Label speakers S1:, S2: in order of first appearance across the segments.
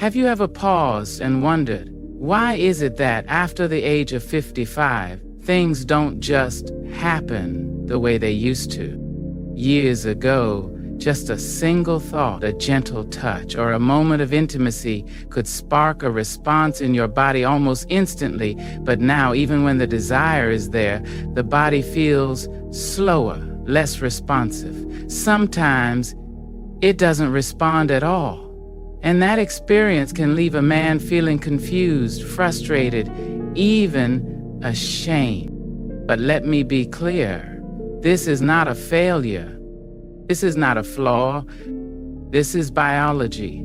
S1: Have you ever paused and wondered, why is it that after the age of 55, things don't just happen the way they used to? Years ago, just a single thought, a gentle touch, or a moment of intimacy could spark a response in your body almost instantly. But now, even when the desire is there, the body feels slower, less responsive. Sometimes it doesn't respond at all. And that experience can leave a man feeling confused, frustrated, even ashamed. But let me be clear, this is not a failure. This is not a flaw. This is biology.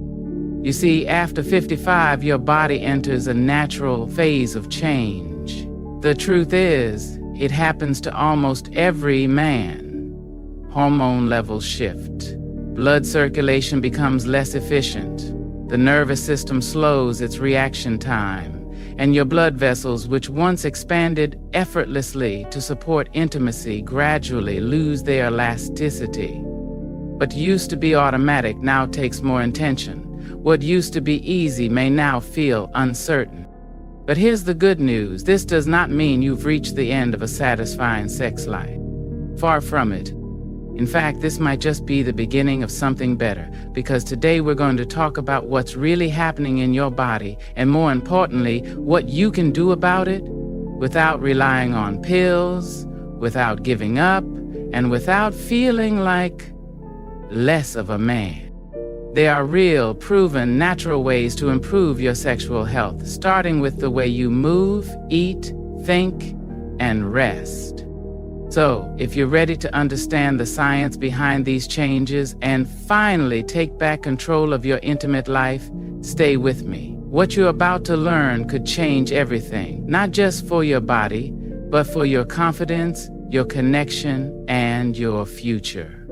S1: You see, after 55, your body enters a natural phase of change. The truth is, it happens to almost every man. Hormone levels shift. Blood circulation becomes less efficient. The nervous system slows its reaction time. And your blood vessels, which once expanded effortlessly to support intimacy, gradually lose their elasticity. What used to be automatic now takes more intention. What used to be easy may now feel uncertain. But here's the good news. This does not mean you've reached the end of a satisfying sex life. Far from it. In fact, this might just be the beginning of something better, because today we're going to talk about what's really happening in your body, and more importantly, what you can do about it without relying on pills, without giving up, and without feeling like less of a man. There are real, proven, natural ways to improve your sexual health, starting with the way you move, eat, think, and rest. So, if you're ready to understand the science behind these changes and finally take back control of your intimate life, stay with me. What you're about to learn could change everything, not just for your body, but for your confidence, your connection, and your future.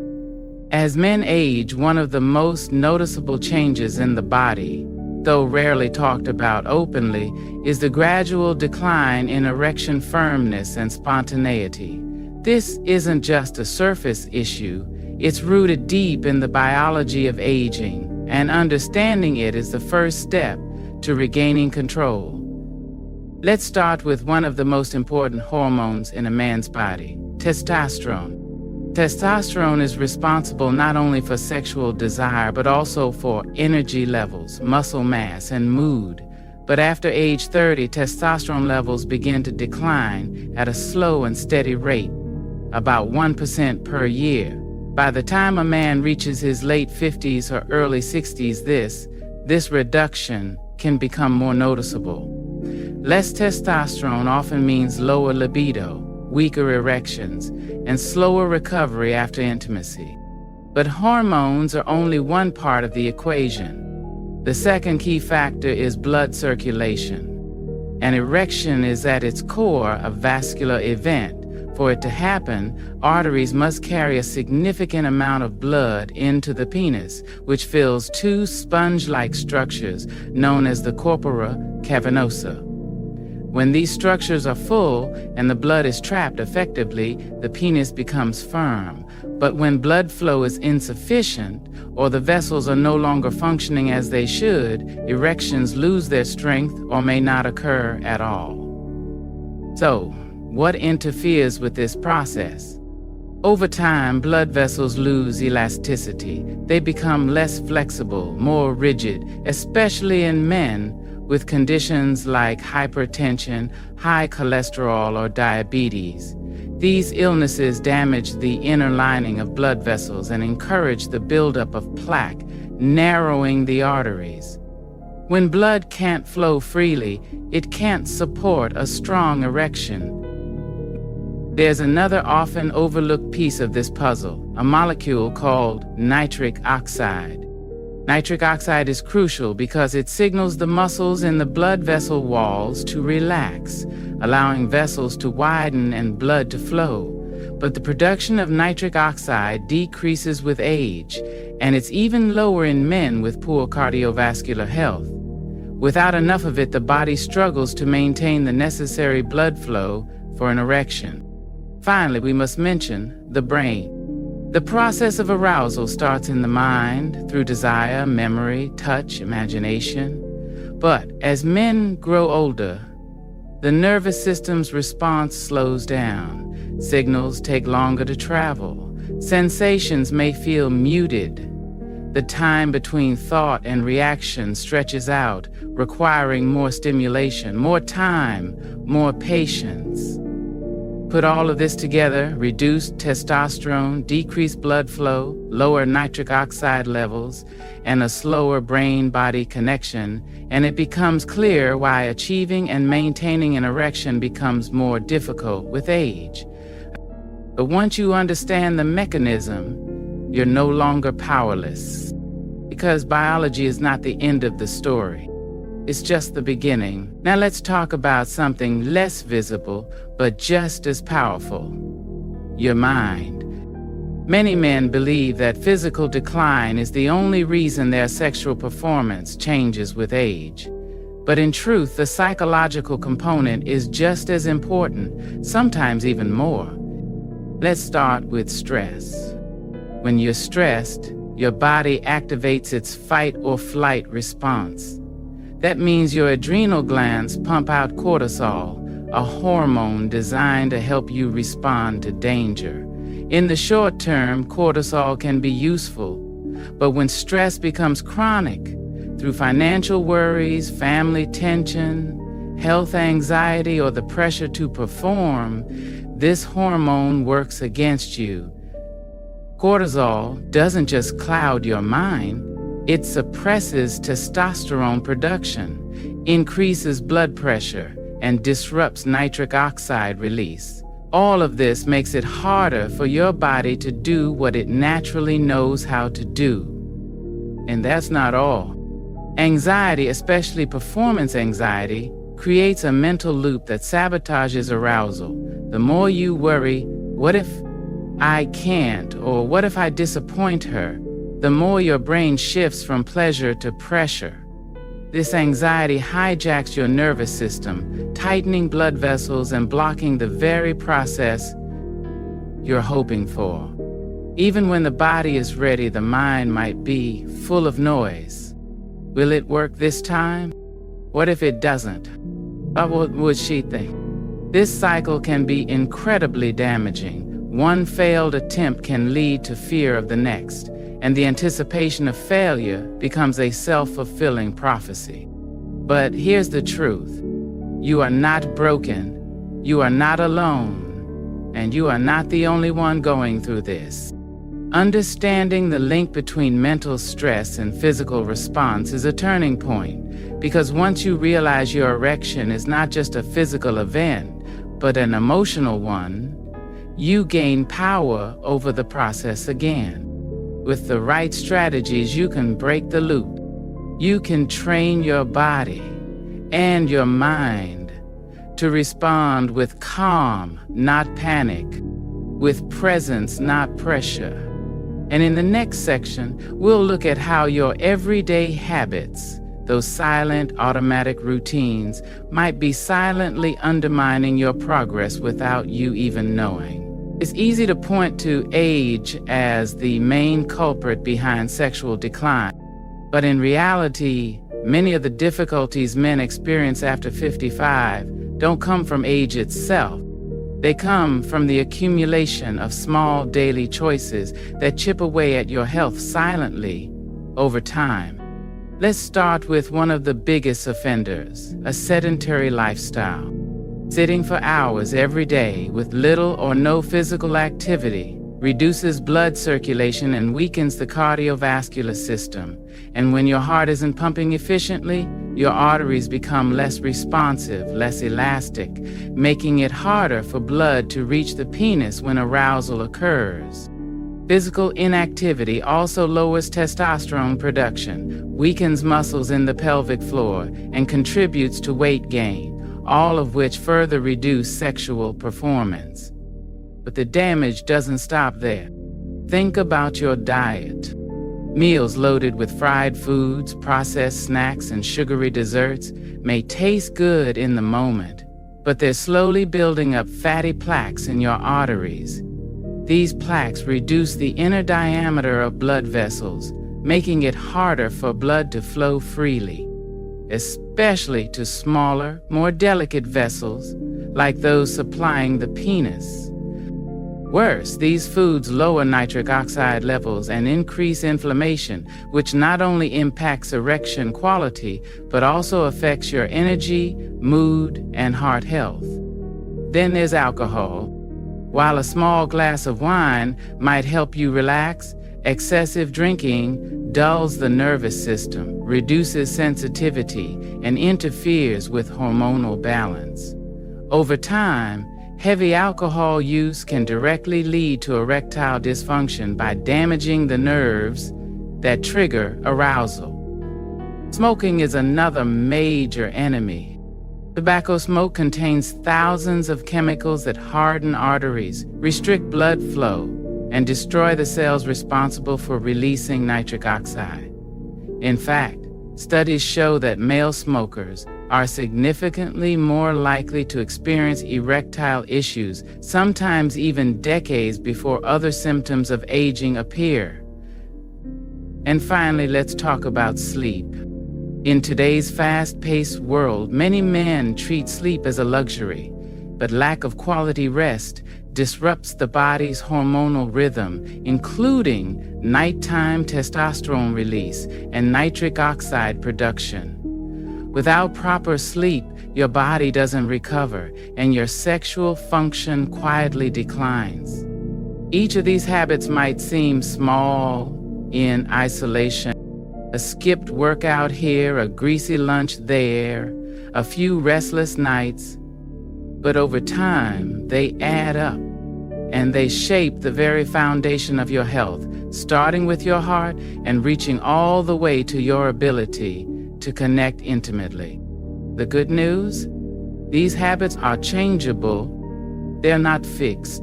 S1: As men age, one of the most noticeable changes in the body, though rarely talked about openly, is the gradual decline in erection firmness and spontaneity. This isn't just a surface issue, it's rooted deep in the biology of aging, and understanding it is the first step to regaining control. Let's start with one of the most important hormones in a man's body, testosterone. Testosterone is responsible not only for sexual desire, but also for energy levels, muscle mass, and mood. But after age 30, testosterone levels begin to decline at a slow and steady rate, about 1% per year. By the time a man reaches his late 50s or early 60s, this reduction can become more noticeable. Less testosterone often means lower libido, weaker erections, and slower recovery after intimacy. But hormones are only one part of the equation. The second key factor is blood circulation. An erection is at its core a vascular event. For it to happen, arteries must carry a significant amount of blood into the penis, which fills two sponge-like structures known as the corpora cavernosa. When these structures are full and the blood is trapped effectively, the penis becomes firm. But when blood flow is insufficient, or the vessels are no longer functioning as they should, erections lose their strength or may not occur at all. So, what interferes with this process? Over time, blood vessels lose elasticity. They become less flexible, more rigid, especially in men with conditions like hypertension, high cholesterol, or diabetes. These illnesses damage the inner lining of blood vessels and encourage the buildup of plaque, narrowing the arteries. When blood can't flow freely, it can't support a strong erection. There's another often overlooked piece of this puzzle, a molecule called nitric oxide. Nitric oxide is crucial because it signals the muscles in the blood vessel walls to relax, allowing vessels to widen and blood to flow. But the production of nitric oxide decreases with age, and it's even lower in men with poor cardiovascular health. Without enough of it, the body struggles to maintain the necessary blood flow for an erection. Finally, we must mention the brain. The process of arousal starts in the mind through desire, memory, touch, imagination. But as men grow older, the nervous system's response slows down. Signals take longer to travel. Sensations may feel muted. The time between thought and reaction stretches out, requiring more stimulation, more time, more patience. Put all of this together: reduced testosterone, decreased blood flow, lower nitric oxide levels, and a slower brain-body connection, and it becomes clear why achieving and maintaining an erection becomes more difficult with age. But once you understand the mechanism, you're no longer powerless. Because biology is not the end of the story. It's just the beginning. Now let's talk about something less visible, but just as powerful: your mind. Many men believe that physical decline is the only reason their sexual performance changes with age. But in truth, the psychological component is just as important, sometimes even more. Let's start with stress. When you're stressed, your body activates its fight or flight response. That means your adrenal glands pump out cortisol, a hormone designed to help you respond to danger. In the short term, cortisol can be useful, but when stress becomes chronic, through financial worries, family tension, health anxiety, or the pressure to perform, this hormone works against you. Cortisol doesn't just cloud your mind, it suppresses testosterone production, increases blood pressure, and disrupts nitric oxide release. All of this makes it harder for your body to do what it naturally knows how to do. And that's not all. Anxiety, especially performance anxiety, creates a mental loop that sabotages arousal. The more you worry, what if I can't, or what if I disappoint her, the more your brain shifts from pleasure to pressure. This anxiety hijacks your nervous system, tightening blood vessels and blocking the very process you're hoping for. Even when the body is ready, the mind might be full of noise. Will it work this time? What if it doesn't? What would she think? This cycle can be incredibly damaging. One failed attempt can lead to fear of the next, and the anticipation of failure becomes a self-fulfilling prophecy. But here's the truth. You are not broken, you are not alone, and you are not the only one going through this. Understanding the link between mental stress and physical response is a turning point, because once you realize your erection is not just a physical event, but an emotional one, you gain power over the process again. With the right strategies, you can break the loop. You can train your body and your mind to respond with calm, not panic, with presence, not pressure. And in the next section, we'll look at how your everyday habits, those silent, automatic routines, might be silently undermining your progress without you even knowing. It's easy to point to age as the main culprit behind sexual decline, but in reality, many of the difficulties men experience after 55 don't come from age itself. They come from the accumulation of small daily choices that chip away at your health silently over time. Let's start with one of the biggest offenders: a sedentary lifestyle. Sitting for hours every day with little or no physical activity reduces blood circulation and weakens the cardiovascular system. And when your heart isn't pumping efficiently, your arteries become less responsive, less elastic, making it harder for blood to reach the penis when arousal occurs. Physical inactivity also lowers testosterone production, weakens muscles in the pelvic floor, and contributes to weight gain, all of which further reduce sexual performance. But the damage doesn't stop there. Think about your diet. Meals loaded with fried foods, processed snacks, and sugary desserts may taste good in the moment, but they're slowly building up fatty plaques in your arteries. These plaques reduce the inner diameter of blood vessels, making it harder for blood to flow freely, especially to smaller, more delicate vessels, like those supplying the penis. Worse, these foods lower nitric oxide levels and increase inflammation, which not only impacts erection quality, but also affects your energy, mood, and heart health. Then there's alcohol. While a small glass of wine might help you relax, excessive drinking dulls the nervous system, reduces sensitivity, and interferes with hormonal balance. Over time, heavy alcohol use can directly lead to erectile dysfunction by damaging the nerves that trigger arousal. Smoking is another major enemy. Tobacco smoke contains thousands of chemicals that harden arteries, restrict blood flow, and destroy the cells responsible for releasing nitric oxide. In fact, studies show that male smokers are significantly more likely to experience erectile issues, sometimes even decades before other symptoms of aging appear. And finally, let's talk about sleep. In today's fast-paced world, many men treat sleep as a luxury, but lack of quality rest disrupts the body's hormonal rhythm, including nighttime testosterone release and nitric oxide production. Without proper sleep, your body doesn't recover, and your sexual function quietly declines. Each of these habits might seem small in isolation. A skipped workout here, a greasy lunch there, a few restless nights. But over time, they add up, and they shape the very foundation of your health, starting with your heart and reaching all the way to your ability to connect intimately. The good news? These habits are changeable. They're not fixed.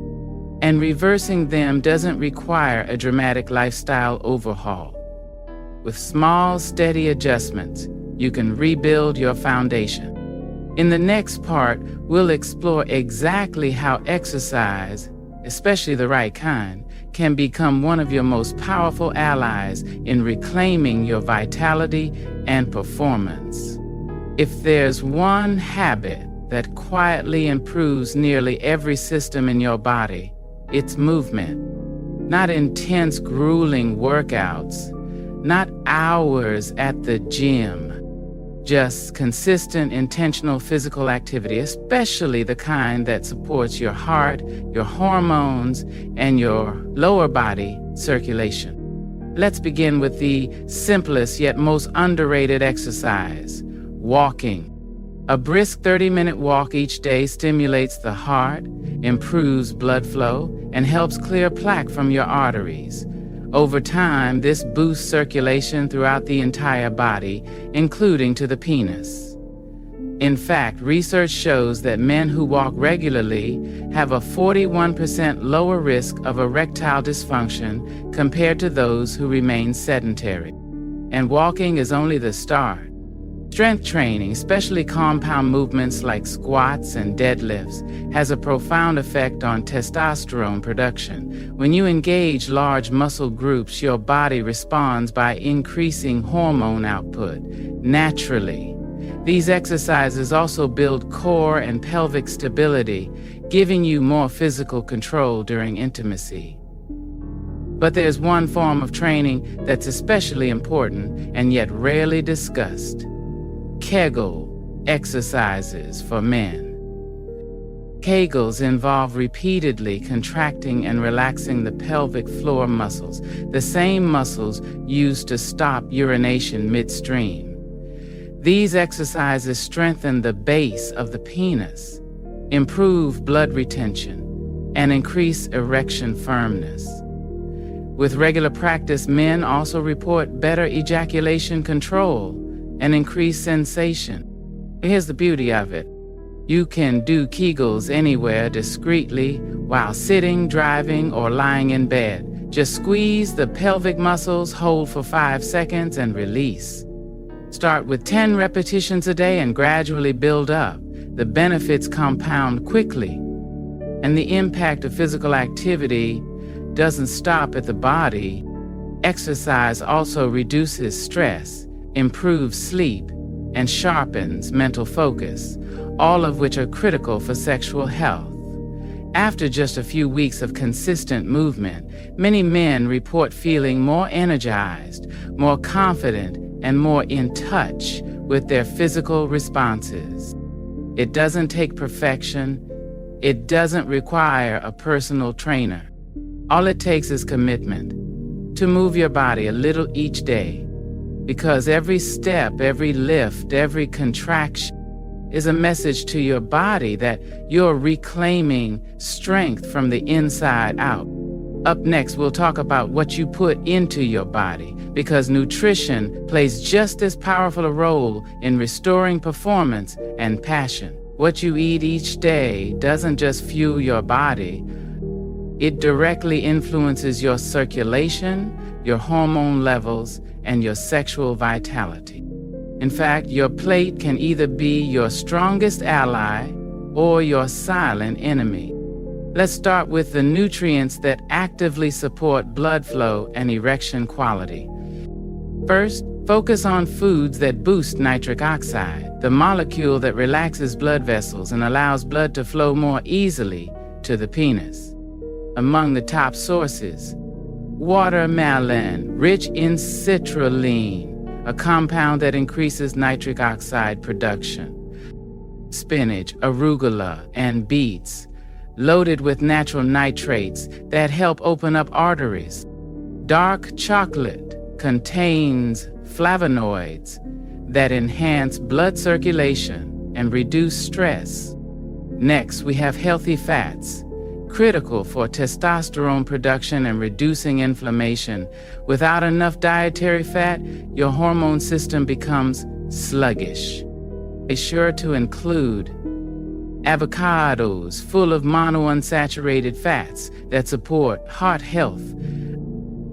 S1: And reversing them doesn't require a dramatic lifestyle overhaul. With small, steady adjustments, you can rebuild your foundation. In the next part, we'll explore exactly how exercise, especially the right kind, can become one of your most powerful allies in reclaiming your vitality and performance. If there's one habit that quietly improves nearly every system in your body, it's movement. Not intense, grueling workouts, not hours at the gym, just consistent, intentional physical activity, especially the kind that supports your heart, your hormones, and your lower body circulation. Let's begin with the simplest yet most underrated exercise, walking. A brisk 30-minute walk each day stimulates the heart, improves blood flow, and helps clear plaque from your arteries. Over time, this boosts circulation throughout the entire body, including to the penis. In fact, research shows that men who walk regularly have a 41% lower risk of erectile dysfunction compared to those who remain sedentary. And walking is only the start. Strength training, especially compound movements like squats and deadlifts, has a profound effect on testosterone production. When you engage large muscle groups, your body responds by increasing hormone output naturally. These exercises also build core and pelvic stability, giving you more physical control during intimacy. But there's one form of training that's especially important and yet rarely discussed. Kegel exercises for men. Kegels involve repeatedly contracting and relaxing the pelvic floor muscles, the same muscles used to stop urination midstream. These exercises strengthen the base of the penis, improve blood retention, and increase erection firmness. With regular practice, men also report better ejaculation control and increased sensation. Here's the beauty of it. You can do Kegels anywhere discreetly while sitting, driving, or lying in bed. Just squeeze the pelvic muscles, hold for 5 seconds, and release. Start with 10 repetitions a day and gradually build up. The benefits compound quickly, and the impact of physical activity doesn't stop at the body. Exercise also reduces stress, improves sleep, and sharpens mental focus, all of which are critical for sexual health. After just a few weeks of consistent movement, many men report feeling more energized, more confident, and more in touch with their physical responses. It doesn't take perfection. It doesn't require a personal trainer. All it takes is commitment to move your body a little each day, because every step, every lift, every contraction is a message to your body that you're reclaiming strength from the inside out. Up next, we'll talk about what you put into your body, because nutrition plays just as powerful a role in restoring performance and passion. What you eat each day doesn't just fuel your body, it directly influences your circulation, your hormone levels, and your sexual vitality. In fact, your plate can either be your strongest ally or your silent enemy. Let's start with the nutrients that actively support blood flow and erection quality. First, focus on foods that boost nitric oxide, the molecule that relaxes blood vessels and allows blood to flow more easily to the penis. Among the top sources: watermelon, rich in citrulline, a compound that increases nitric oxide production. Spinach, arugula, and beets, loaded with natural nitrates that help open up arteries. Dark chocolate contains flavonoids that enhance blood circulation and reduce stress. Next, we have healthy fats, critical for testosterone production and reducing inflammation. Without enough dietary fat, your hormone system becomes sluggish. Be sure to include avocados, full of monounsaturated fats that support heart health,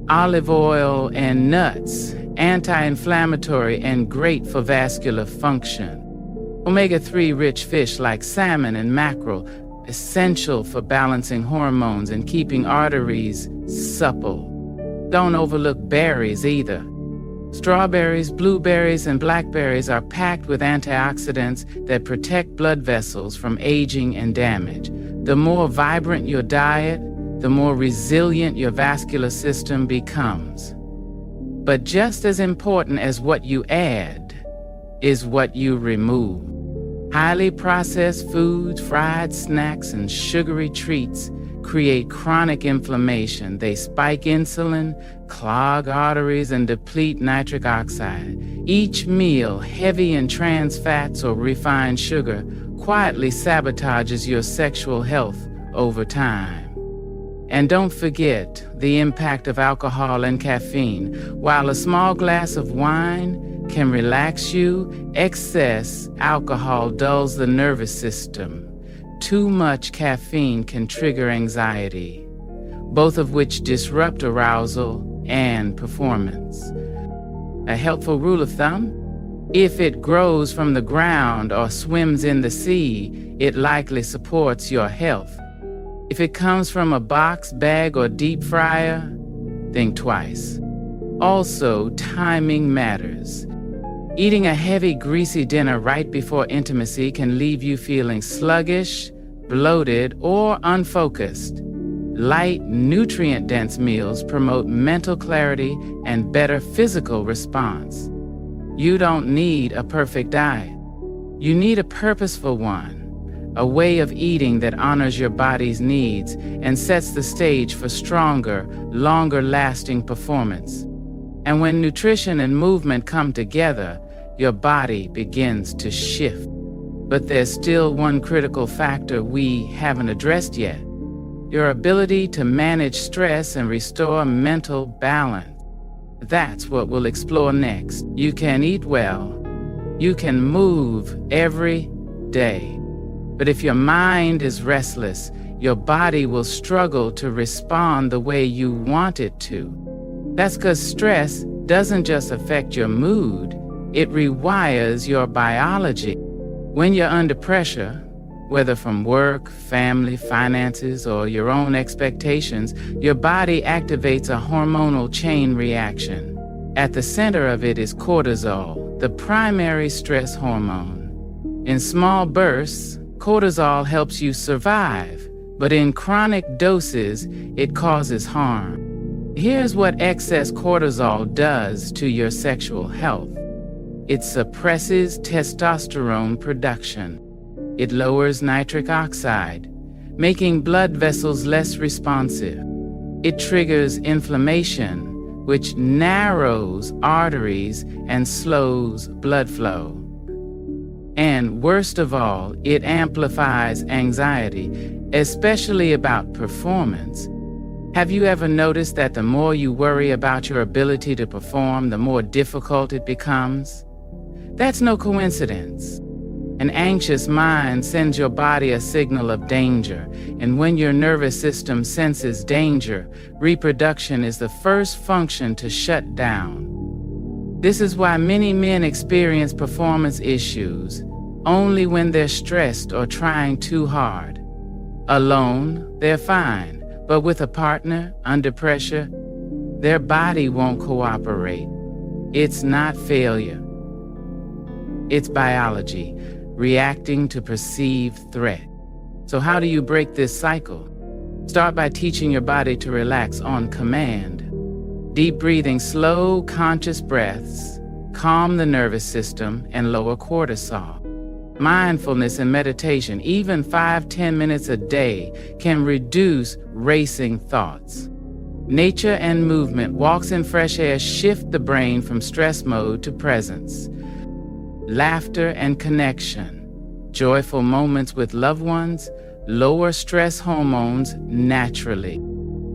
S1: olive oil and nuts, anti-inflammatory and great for vascular function. Omega-3 rich fish like salmon and mackerel, essential for balancing hormones and keeping arteries supple. Don't overlook berries either. Strawberries, blueberries, and blackberries are packed with antioxidants that protect blood vessels from aging and damage. The more vibrant your diet, the more resilient your vascular system becomes. But just as important as what you add is what you remove. Highly processed foods, fried snacks, and sugary treats create chronic inflammation. They spike insulin, clog arteries, and deplete nitric oxide. Each meal, heavy in trans fats or refined sugar, quietly sabotages your sexual health over time. And don't forget the impact of alcohol and caffeine. While a small glass of wine can relax you, excess alcohol dulls the nervous system. Too much caffeine can trigger anxiety, both of which disrupt arousal and performance. A helpful rule of thumb: if it grows from the ground or swims in the sea, it likely supports your health. If it comes from a box, bag, or deep fryer, think twice. Also, timing matters. Eating a heavy, greasy dinner right before intimacy can leave you feeling sluggish, bloated, or unfocused. Light, nutrient-dense meals promote mental clarity and better physical response. You don't need a perfect diet. You need a purposeful one, a way of eating that honors your body's needs and sets the stage for stronger, longer-lasting performance. And when nutrition and movement come together, your body begins to shift. But there's still one critical factor we haven't addressed yet: your ability to manage stress and restore mental balance. That's what we'll explore next. You can eat well. You can move every day. But if your mind is restless, your body will struggle to respond the way you want it to. That's because stress doesn't just affect your mood, it rewires your biology. When you're under pressure, Whether from work, family, finances, or your own expectations, your body activates a hormonal chain reaction. At the center of it is cortisol, the primary stress hormone. In small bursts, cortisol helps you survive, but in chronic doses, it causes harm. Here's what excess cortisol does to your sexual health. It suppresses testosterone production. It lowers nitric oxide, making blood vessels less responsive. It triggers inflammation, which narrows arteries and slows blood flow. And worst of all, it amplifies anxiety, especially about performance. Have you ever noticed that the more you worry about your ability to perform, the more difficult it becomes? That's no coincidence. An anxious mind sends your body a signal of danger, and when your nervous system senses danger, reproduction is the first function to shut down. This is why many men experience performance issues only when they're stressed or trying too hard. Alone, they're fine, but with a partner, under pressure, their body won't cooperate. It's not failure. It's biology, reacting to perceived threat. So how do you break this cycle? Start by teaching your body to relax on command. Deep breathing, slow, conscious breaths calm the nervous system and lower cortisol. Mindfulness and meditation, even 5-10 minutes a day, can reduce racing thoughts. Nature and movement, walks in fresh air, shift the brain from stress mode to presence. Laughter and connection, joyful moments with loved ones, lower stress hormones naturally.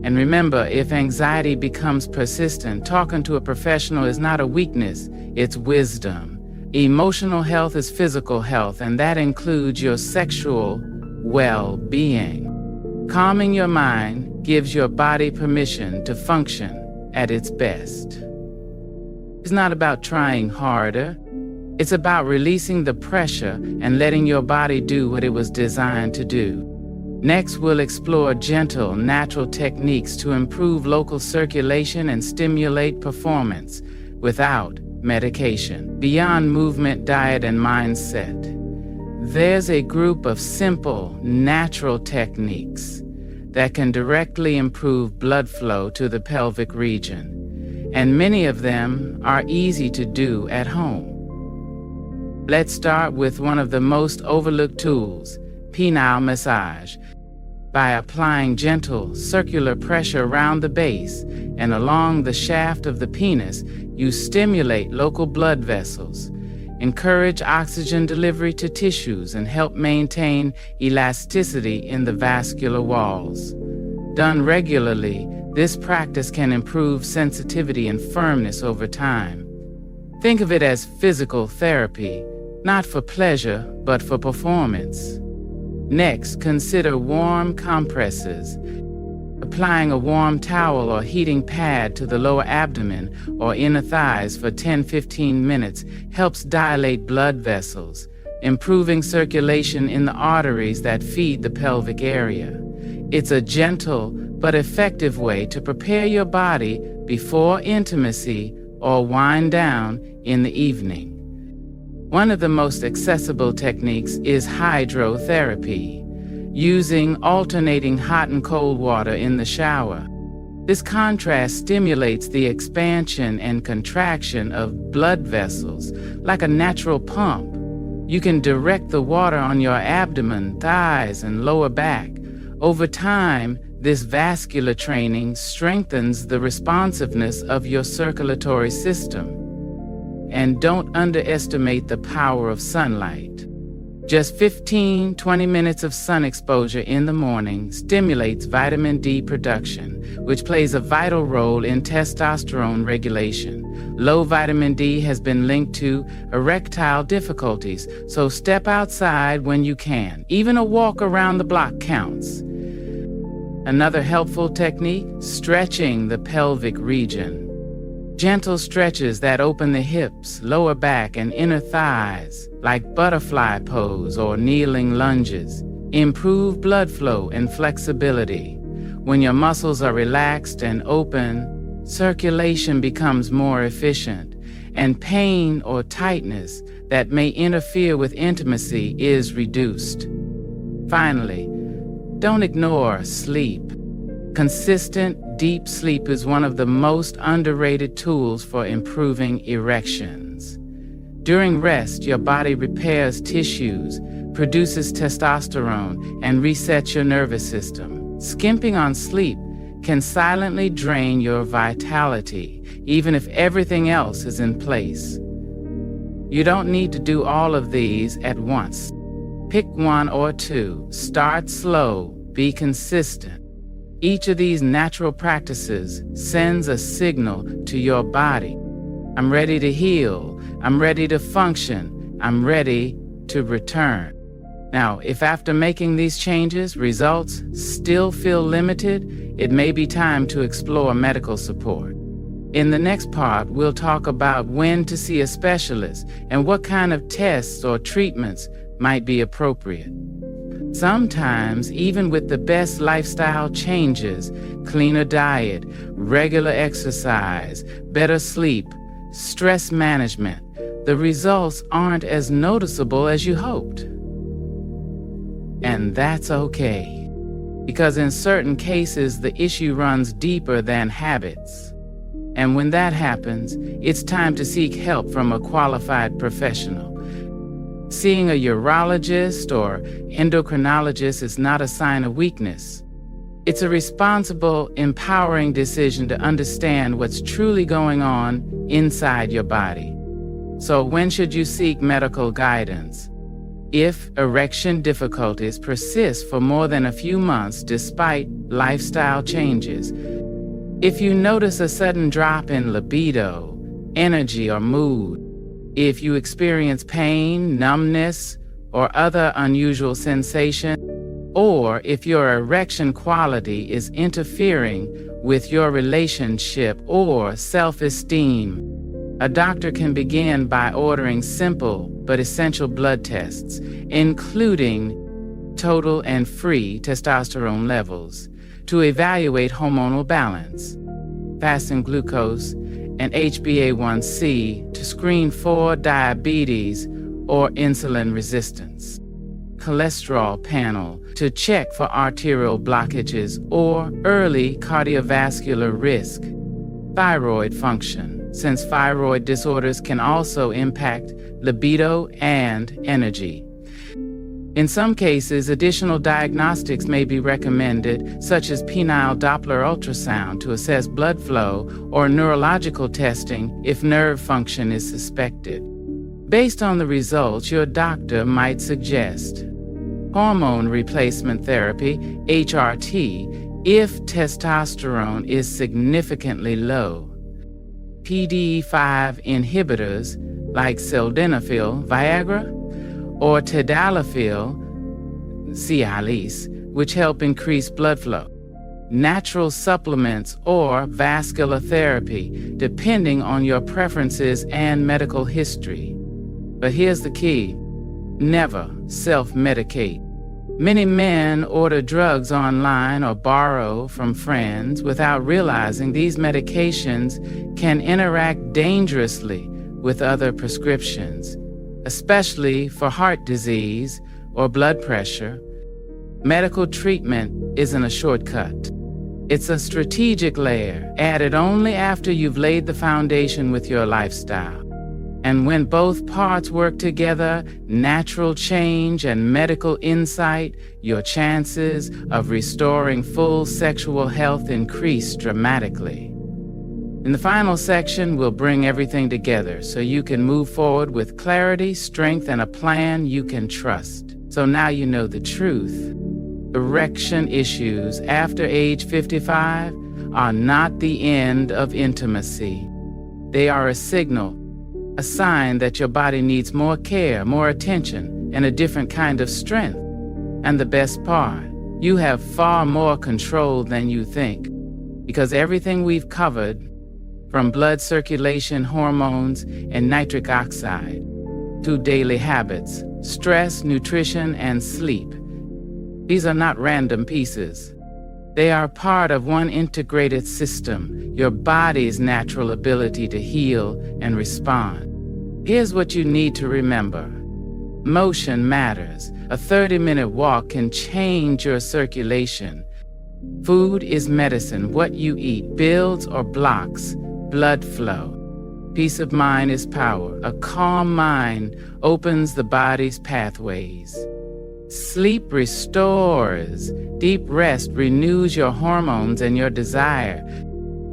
S1: And remember, if anxiety becomes persistent, talking to a professional is not a weakness, it's wisdom. Emotional health is physical health, and that includes your sexual well-being. Calming your mind gives your body permission to function at its best. It's not about trying harder. It's about releasing the pressure and letting your body do what it was designed to do. Next, we'll explore gentle, natural techniques to improve local circulation and stimulate performance without medication. Beyond movement, diet, and mindset, there's a group of simple, natural techniques that can directly improve blood flow to the pelvic region, and many of them are easy to do at home. Let's start with one of the most overlooked tools, penile massage. By applying gentle, circular pressure around the base and along the shaft of the penis, you stimulate local blood vessels, encourage oxygen delivery to tissues, and help maintain elasticity in the vascular walls. Done regularly, this practice can improve sensitivity and firmness over time. Think of it as physical therapy, not for pleasure, but for performance. Next, consider warm compresses. Applying a warm towel or heating pad to the lower abdomen or inner thighs for 10-15 minutes helps dilate blood vessels, improving circulation in the arteries that feed the pelvic area. It's a gentle but effective way to prepare your body before intimacy or wind down in the evening. One of the most accessible techniques is hydrotherapy, using alternating hot and cold water in the shower. This contrast stimulates the expansion and contraction of blood vessels like a natural pump. You can direct the water on your abdomen, thighs, and lower back. Over time, this vascular training strengthens the responsiveness of your circulatory system. And don't underestimate the power of sunlight. Just 15-20 minutes of sun exposure in the morning stimulates vitamin D production, which plays a vital role in testosterone regulation. Low vitamin D has been linked to erectile difficulties, so step outside when you can. Even a walk around the block counts. Another helpful technique, stretching the pelvic region. Gentle stretches that open the hips, lower back, and inner thighs, like butterfly pose or kneeling lunges, improve blood flow and flexibility. When your muscles are relaxed and open, circulation becomes more efficient, and pain or tightness that may interfere with intimacy is reduced. Finally, don't ignore sleep. Consistent, deep sleep is one of the most underrated tools for improving erections. During rest, your body repairs tissues, produces testosterone, and resets your nervous system. Skimping on sleep can silently drain your vitality, even if everything else is in place. You don't need to do all of these at once. Pick one or two. Start slow. Be consistent. Each of these natural practices sends a signal to your body. I'm ready to heal. I'm ready to function. I'm ready to return. Now, if after making these changes, results still feel limited, it may be time to explore medical support. In the next part, we'll talk about when to see a specialist and what kind of tests or treatments might be appropriate. Sometimes, even with the best lifestyle changes, cleaner diet, regular exercise, better sleep, stress management, the results aren't as noticeable as you hoped. And that's okay, because in certain cases, the issue runs deeper than habits. And when that happens, it's time to seek help from a qualified professional. Seeing a urologist or endocrinologist is not a sign of weakness. It's a responsible, empowering decision to understand what's truly going on inside your body. So when should you seek medical guidance? If erection difficulties persist for more than a few months despite lifestyle changes, if you notice a sudden drop in libido, energy, or mood, if you experience pain, numbness, or other unusual sensation, or if your erection quality is interfering with your relationship or self-esteem, a doctor can begin by ordering simple but essential blood tests, including total and free testosterone levels, to evaluate hormonal balance, fasting glucose, and HbA1c to screen for diabetes or insulin resistance, cholesterol panel to check for arterial blockages or early cardiovascular risk, thyroid function, since thyroid disorders can also impact libido and energy. In some cases, additional diagnostics may be recommended, such as penile Doppler ultrasound to assess blood flow or neurological testing if nerve function is suspected. Based on the results, your doctor might suggest hormone replacement therapy, HRT, if testosterone is significantly low. PDE5 inhibitors like sildenafil, Viagra, or tadalafil, Cialis, which help increase blood flow. Natural supplements or vascular therapy, depending on your preferences and medical history. But here's the key: never self-medicate. Many men order drugs online or borrow from friends without realizing these medications can interact dangerously with other prescriptions, especially for heart disease or blood pressure. Medical treatment isn't a shortcut. It's a strategic layer, added only after you've laid the foundation with your lifestyle. And when both parts work together, natural change and medical insight, your chances of restoring full sexual health increase dramatically. In the final section, we'll bring everything together so you can move forward with clarity, strength, and a plan you can trust. So now you know the truth. Erection issues after age 55 are not the end of intimacy. They are a signal, a sign that your body needs more care, more attention, and a different kind of strength. And the best part, you have far more control than you think, because everything we've covered from blood circulation, hormones, and nitric oxide, to daily habits, stress, nutrition, and sleep. These are not random pieces. They are part of one integrated system, your body's natural ability to heal and respond. Here's what you need to remember. Motion matters. A 30-minute walk can change your circulation. Food is medicine. What you eat builds or blocks blood flow. Peace of mind is power. A calm mind opens the body's pathways. Sleep restores. Deep rest renews your hormones and your desire.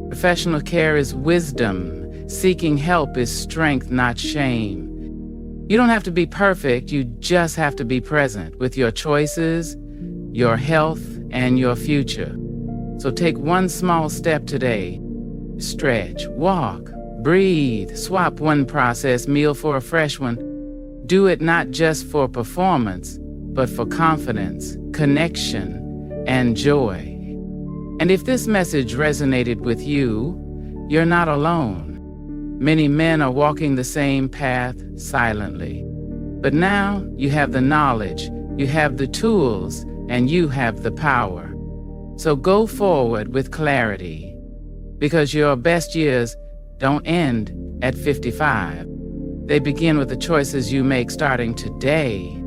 S1: Professional care is wisdom. Seeking help is strength, not shame. You don't have to be perfect, you just have to be present with your choices, your health, and your future. So take one small step today. Stretch, walk, breathe, swap one processed meal for a fresh one. Do it not just for performance, but for confidence, connection, and joy. And if this message resonated with you, you're not alone. Many men are walking the same path silently. But now you have the knowledge, you have the tools, and you have the power. So go forward with clarity, because your best years don't end at 55. They begin with the choices you make starting today.